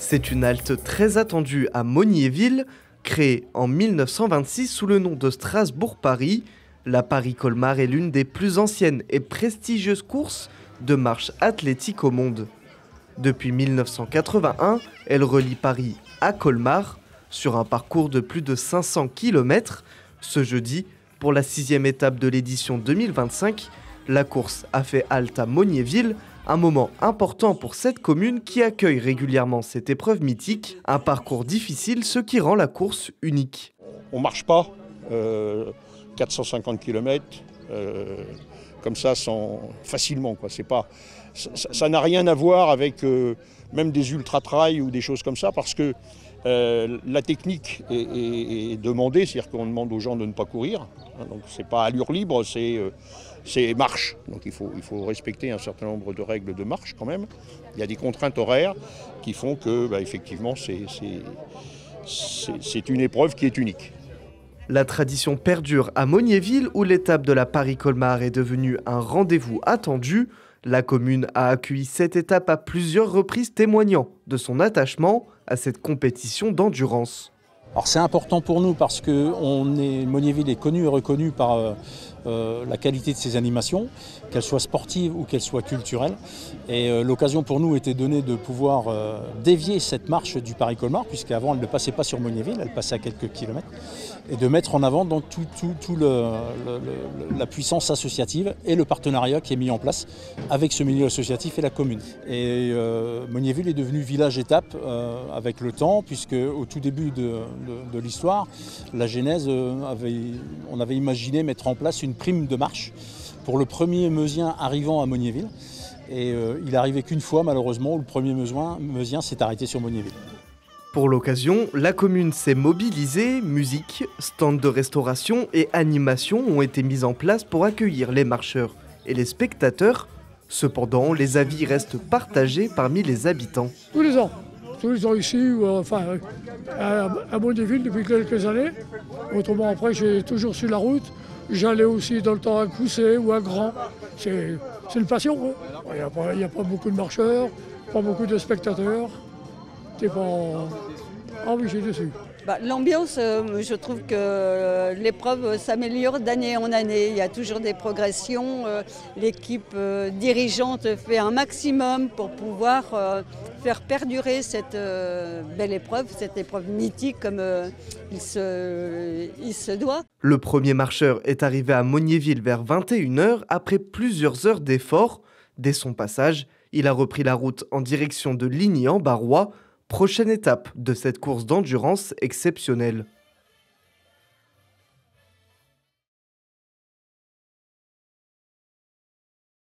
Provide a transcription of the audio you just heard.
C'est une halte très attendue à Monniéville, créée en 1926 sous le nom de Strasbourg-Paris. La Paris-Colmar est l'une des plus anciennes et prestigieuses courses de marche athlétique au monde. Depuis 1981, elle relie Paris à Colmar sur un parcours de plus de 500 km. Ce jeudi, pour la 6e étape de l'édition 2025, la course a fait halte à Monniéville, un moment important pour cette commune qui accueille régulièrement cette épreuve mythique, un parcours difficile, ce qui rend la course unique. On ne marche pas 450 km comme ça facilement, quoi. Ça n'a rien à voir avec même des ultra-trails ou des choses comme ça, parce que la technique est demandée, c'est-à-dire qu'on demande aux gens de ne pas courir. Donc c'est pas allure libre, c'est marche. Donc il faut respecter un certain nombre de règles de marche quand même. Il y a des contraintes horaires qui font que effectivement c'est une épreuve qui est unique. La tradition perdure à Monniéville où l'étape de la Paris-Colmar est devenue un rendez-vous attendu. La commune a accueilli cette étape à plusieurs reprises, témoignant de son attachement à cette compétition d'endurance. Alors c'est important pour nous parce que Monniéville est connu et reconnu par la qualité de ses animations, qu'elles soient sportives ou qu'elles soient culturelles. Et l'occasion pour nous était donnée de pouvoir dévier cette marche du Paris-Colmar, puisqu'avant elle ne passait pas sur Monniéville, elle passait à quelques kilomètres, et de mettre en avant donc la puissance associative et le partenariat qui est mis en place avec ce milieu associatif et la commune. Et Monniéville est devenu village-étape avec le temps, puisque au tout début de l'histoire, la genèse, on avait imaginé mettre en place une prime de marche pour le premier meusien arrivant à Monniéville. Et il n'est arrivé qu'une fois, malheureusement, où le premier meusien s'est arrêté sur Monniéville. Pour l'occasion, la commune s'est mobilisée, musique, stands de restauration et animation ont été mis en place pour accueillir les marcheurs et les spectateurs. Cependant, les avis restent partagés parmi les habitants. Tous les ans ici, à Monniéville depuis quelques années. Autrement, après, j'ai toujours sur la route. J'allais aussi dans le temps à Coussé ou à Grand. C'est une passion, hein. Il n'y a pas beaucoup de marcheurs, pas beaucoup de spectateurs. T'es pas embêché dessus. L'ambiance, je trouve que l'épreuve s'améliore d'année en année. Il y a toujours des progressions. L'équipe dirigeante fait un maximum pour pouvoir faire perdurer cette belle épreuve, cette épreuve mythique comme il se doit. Le premier marcheur est arrivé à Monniéville vers 21 h après plusieurs heures d'efforts. Dès son passage, il a repris la route en direction de Ligny-en-Barrois, prochaine étape de cette course d'endurance exceptionnelle.